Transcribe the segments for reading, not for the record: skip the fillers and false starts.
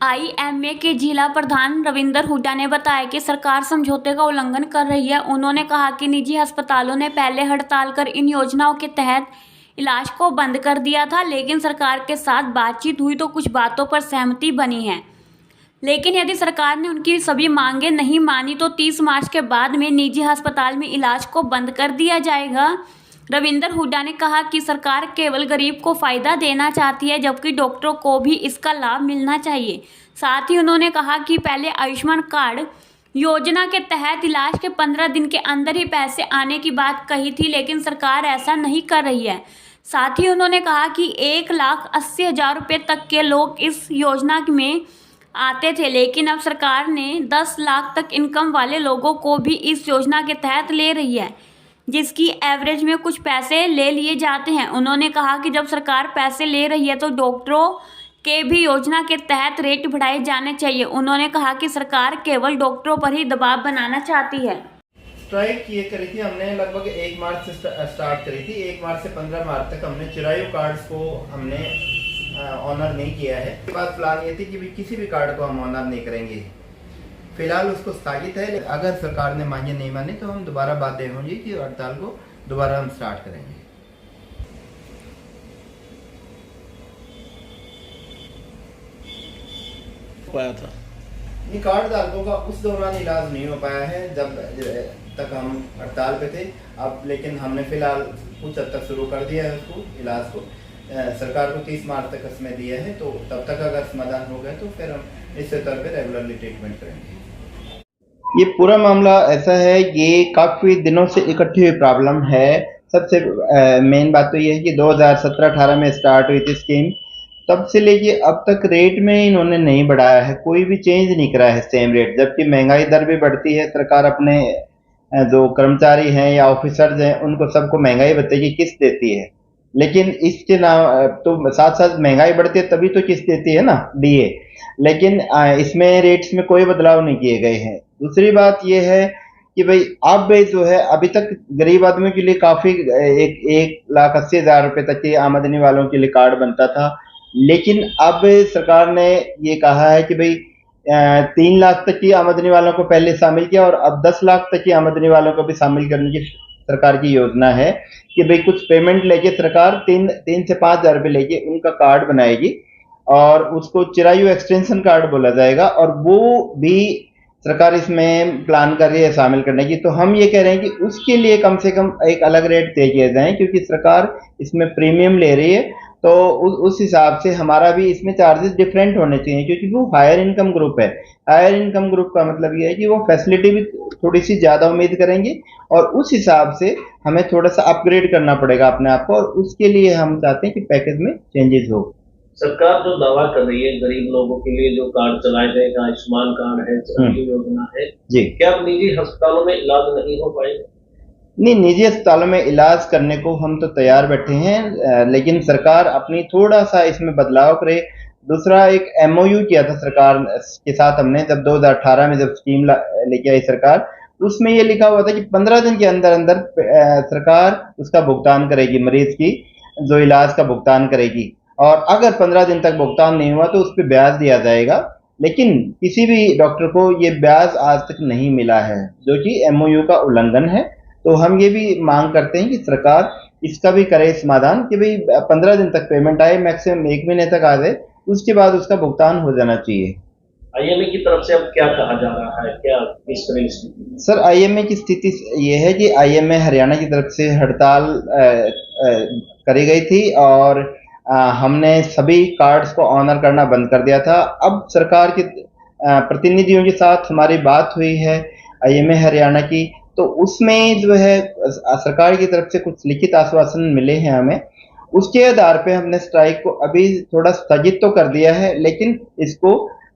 IMA के जिला प्रधान रविंदर हुड्डा ने बताया कि सरकार समझौते का उल्लंघन कर रही है। उन्होंने कहा कि निजी अस्पतालों ने पहले हड़ताल कर इन योजनाओं के तहत इलाज को बंद कर दिया था, लेकिन सरकार के साथ बातचीत हुई तो कुछ बातों पर सहमति बनी है। लेकिन यदि सरकार ने उनकी सभी मांगें नहीं मानी तो 30 मार्च के बाद में निजी अस्पताल में इलाज को बंद कर दिया जाएगा। रविंदर हुड्डा ने कहा कि सरकार केवल गरीब को फायदा देना चाहती है, जबकि डॉक्टरों को भी इसका लाभ मिलना चाहिए। साथ ही उन्होंने कहा कि पहले आयुष्मान कार्ड योजना के तहत इलाज के 15 दिन के अंदर ही पैसे आने की बात कही थी, लेकिन सरकार ऐसा नहीं कर रही है। साथ ही उन्होंने कहा कि 1,80,000 रुपये तक के लोग इस योजना में आते थे, लेकिन अब सरकार ने 10 लाख तक इनकम वाले लोगों को भी इस योजना के तहत ले रही है, जिसकी एवरेज में कुछ पैसे ले लिए जाते हैं। उन्होंने कहा कि जब सरकार पैसे ले रही है तो डॉक्टरों के भी योजना के तहत रेट बढ़ाए जाने चाहिए। उन्होंने कहा कि सरकार केवल डॉक्टरों पर ही दबाव बनाना चाहती है। स्ट्राइक ये करी थी हमने लगभग 1 मार्च से स्टार्ट करी थी। 1 मार्च से 15 मार्च तक हमने चिरायु कार्ड्स को हमने ऑनर नहीं किया है। इसके बाद प्लान ये थी कि भी किसी भी कार्ड को हम ऑनर नहीं करेंगे। फिलहाल उसको स्थगित है। अगर सरकार ने मांगे नहीं माने तो हम दोबारा बाध्य होंगे कि हड़ताल को दोबारा हम स्टार्ट करेंगे। पाया था ये कार्ड धारकों का उस दौरान इलाज नहीं हो पाया है जब तक हम हड़ताल पे थे। अब लेकिन हमने फिलहाल कुछ हद तक शुरू कर दिया है उसको इलाज को। सरकार को 30 मार्च तक समय दिया है, तो तब तक अगर समाधान हो गया तो फिर हम इस स्तर पे रेगुलरली ट्रीटमेंट करेंगे। ये पूरा मामला ऐसा है, ये काफ़ी दिनों से इकट्ठी हुई प्रॉब्लम है। सबसे मेन बात तो ये है कि 2017-18 में स्टार्ट हुई थी स्कीम, तब से लेके अब तक रेट में इन्होंने नहीं बढ़ाया है, कोई भी चेंज नहीं करा है सेम रेट। जबकि महंगाई दर भी बढ़ती है, सरकार अपने जो कर्मचारी हैं या ऑफिसर्स हैं उनको सबको महंगाई भत्ते की किस्त देती है, लेकिन इसके नाम तो साथ साथ महंगाई बढ़ती है तभी तो किस्त देती है ना, डीए। लेकिन इसमें रेट्स में कोई बदलाव नहीं किए गए हैं। दूसरी बात यह है कि भाई अब जो है अभी तक गरीब आदमियों के लिए काफ़ी 1,80,000 रुपये तक की आमदनी वालों के लिए कार्ड बनता था, लेकिन अब सरकार ने ये कहा है कि भाई 3 लाख तक की आमदनी वालों को पहले शामिल किया और अब 10 लाख तक की आमदनी वालों को भी शामिल करने की सरकार की योजना है कि भाई कुछ पेमेंट लेके सरकार 3 से 5 हज़ार रुपये लेके उनका कार्ड बनाएगी और उसको चिरायु एक्सटेंशन कार्ड बोला जाएगा, और वो भी सरकार इसमें प्लान कर रही है शामिल करने की। तो हम ये कह रहे हैं कि उसके लिए कम से कम एक अलग रेट तय किए जाए, क्योंकि सरकार इसमें प्रीमियम ले रही है, तो उस हिसाब से हमारा भी इसमें चार्जेस डिफरेंट होने चाहिए, क्योंकि वो हायर इनकम ग्रुप है। हायर इनकम ग्रुप का मतलब ये है कि वो फैसिलिटी भी थोड़ी सी ज़्यादा उम्मीद करेंगे और उस हिसाब से हमें थोड़ा सा अपग्रेड करना पड़ेगा अपने आप को, और उसके लिए हम चाहते हैं कि पैकेज में चेंजेस हो। सरकार जो दावा कर रही है गरीब लोगों के लिए जो कार्ड चलाए गए, आयुष्मान कार्ड है, चिरायु योजना है जी, क्या अब निजी अस्पतालों में इलाज नहीं हो पाएगा? नहीं, निजी अस्पतालों में इलाज करने को हम तो तैयार बैठे हैं, लेकिन सरकार अपनी थोड़ा सा इसमें बदलाव करे। दूसरा, एक एमओयू किया था सरकार के साथ हमने, जब 2018 में जब स्कीम लेके आई सरकार, उसमें ये लिखा हुआ था कि 15 दिन के अंदर अंदर सरकार उसका भुगतान करेगी, मरीज की जो इलाज का भुगतान करेगी, और अगर 15 दिन तक भुगतान नहीं हुआ तो उस पर ब्याज दिया जाएगा। लेकिन किसी भी डॉक्टर को ये ब्याज आज तक नहीं मिला है, जो कि एमओयू का उल्लंघन है। तो हम ये भी मांग करते हैं कि सरकार इसका भी करे समाधान कि भाई 15 दिन तक पेमेंट आए, मैक्सिमम 1 महीने तक आ जाए, उसके बाद उसका भुगतान हो जाना चाहिए। आईएमए की तरफ से अब क्या कहा जा रहा है, क्या किस तरह की स्थिति? सर, आईएमए की स्थिति ये है कि आईएमए हरियाणा की तरफ से हड़ताल करी गई थी और हमने सभी कार्ड्स को ऑनर करना बंद कर दिया था। अब सरकार के प्रतिनिधियों के साथ हमारी बात हुई है आईएमए हरियाणा की, तो उसमें जो है सरकार की तरफ से कुछ लिखित आश्वासन मिले हैं हमें। उसके आधार पे हमने स्ट्राइक को अभी थोड़ा स्थगित तो कर दिया है, लेकिन इसको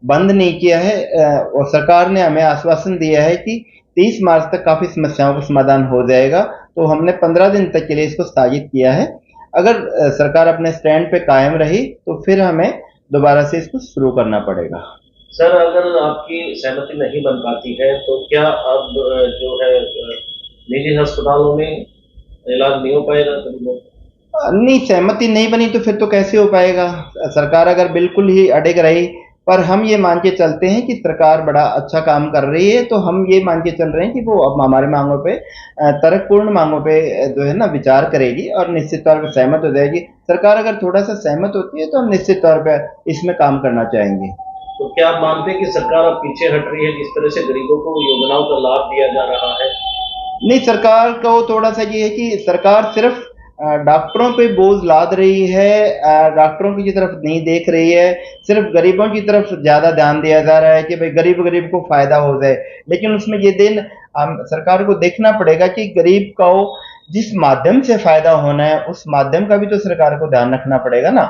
बंद नहीं किया है, और सरकार ने हमें आश्वासन दिया है कि 30 मार्च तक काफ़ी समस्याओं का समाधान हो जाएगा। तो हमने 15 दिन तक के लिए इसको स्थगित किया है। अगर सरकार अपने स्टैंड पे कायम रही तो फिर हमें दोबारा से इसको शुरू करना पड़ेगा। सर, अगर आपकी सहमति नहीं बन पाती है तो क्या अब जो है निजी अस्पतालों में इलाज नहीं हो पाएगा? नहीं, सहमति नहीं बनी तो फिर तो कैसे हो पाएगा। सरकार अगर बिल्कुल ही अड़िग रही, पर हम ये मान के चलते हैं कि सरकार बड़ा अच्छा काम कर रही है, तो हम ये मान के चल रहे हैं कि वो अब हमारी मांगों पे तर्कपूर्ण मांगों पे जो है ना विचार करेगी और निश्चित तौर पर सहमत हो जाएगी। सरकार अगर थोड़ा सा सहमत होती है तो हम निश्चित तौर पर इसमें काम करना चाहेंगे। तो क्या आप मानते हैं कि सरकार अब पीछे हट रही है जिस तरह से गरीबों को योजनाओं का लाभ दिया जा रहा है? नहीं, सरकार को थोड़ा सा ये है कि सरकार सिर्फ डॉक्टरों पे बोझ लाद रही है, डॉक्टरों की तरफ नहीं देख रही है, सिर्फ गरीबों की तरफ ज़्यादा ध्यान दिया जा रहा है कि भाई गरीब को फ़ायदा हो जाए। लेकिन उसमें ये दिन सरकार को देखना पड़ेगा कि गरीब को जिस माध्यम से फ़ायदा होना है, उस माध्यम का भी तो सरकार को ध्यान रखना पड़ेगा ना।